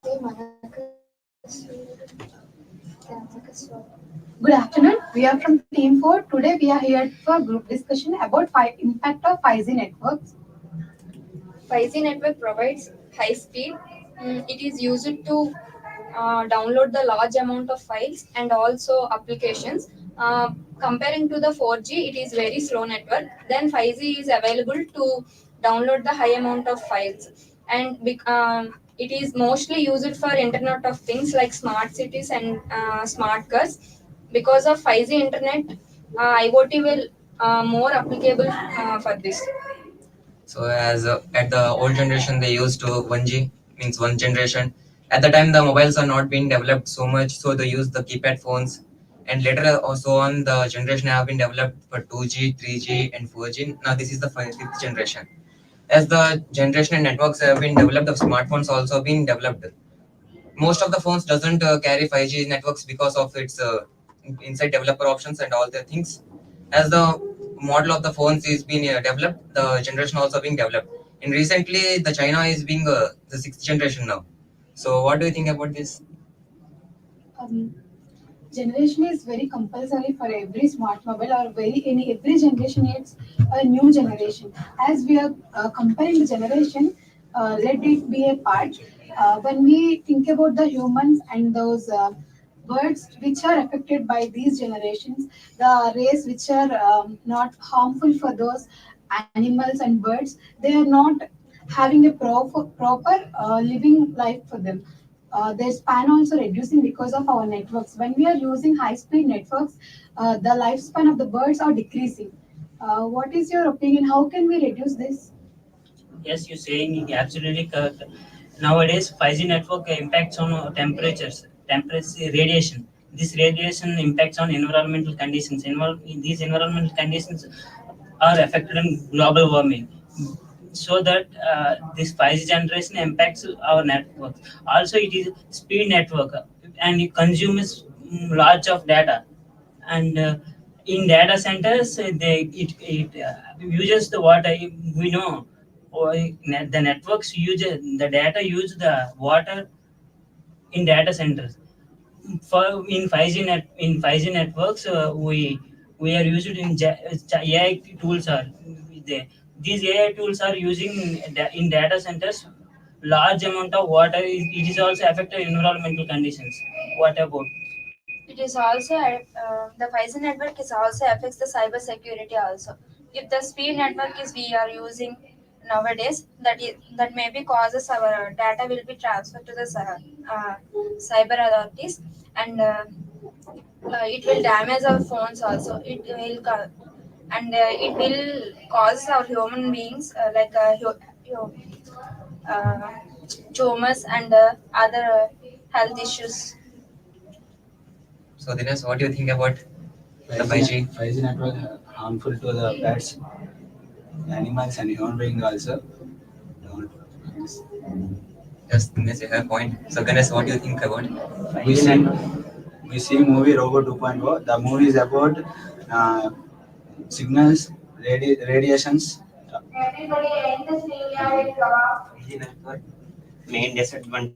Good afternoon. We are from Team 4. Today we are here for group discussion about impact of 5G networks. 5G network provides high speed. It is used to download the large amount of files and also applications. Comparing to the 4G, it is very slow network. Then 5G is available to download the high amount of files, and it is mostly used for Internet of Things like smart cities and smart cars. Because of 5G internet, IoT will more applicable for this. So as at the old generation they used to 1G means one generation. At the time the mobiles are not being developed so much, so they use the keypad phones. And later also on the generation have been developed for 2G, 3G, and 4G. Now this is the fifth generation. As the generation and networks have been developed, the smartphones also been developed. Most of the phones doesn't carry 5G networks because of its inside developer options and all the things. As the model of the phones is being developed, the generation also being developed. And recently, the China is being the sixth generation now. So, what do you think about this? Um, Generation is very compulsory for every smart mobile or very any every generation needs a new generation. As we are comparing the generation, let it be a part. When we think about the humans and those birds which are affected by these generations, the race which are not harmful for those animals and birds, they are not having a proper living life for them. Their span also reducing because of our networks. When we are using high-speed networks, the lifespan of the birds are decreasing. What is your opinion? How can we reduce this? Yes, you're saying absolutely correct. Nowadays, 5G network impacts on temperature radiation. This radiation impacts on environmental conditions. These environmental conditions are affected in global warming. So that this 5G generation impacts our network. Also, it is speed network and it consumes large of data. And in data centers, it uses the water. We know the networks use the data use the water in data centers. For in 5G networks, we are used in AI tools are there. These AI tools are using in data centers large amount of water. It is also affected environmental conditions. What about? It is also the 5G network is also affects the cyber security also. If the speed network is we are using nowadays, that maybe causes our data will be transferred to the cyber authorities, and it will damage our phones also. And it will cause our human beings uh, tumors and other health issues. So, Dinesh, what do you think about the 5G? 5G network harmful to the pets, animals, and human beings also. Don't. Yes, Dinesh, you have a point. So, Ganesh, what do you think about? We see, we see movie Robo 2.0. The movie is about uh, signals, radiations. 5G network main disadvantage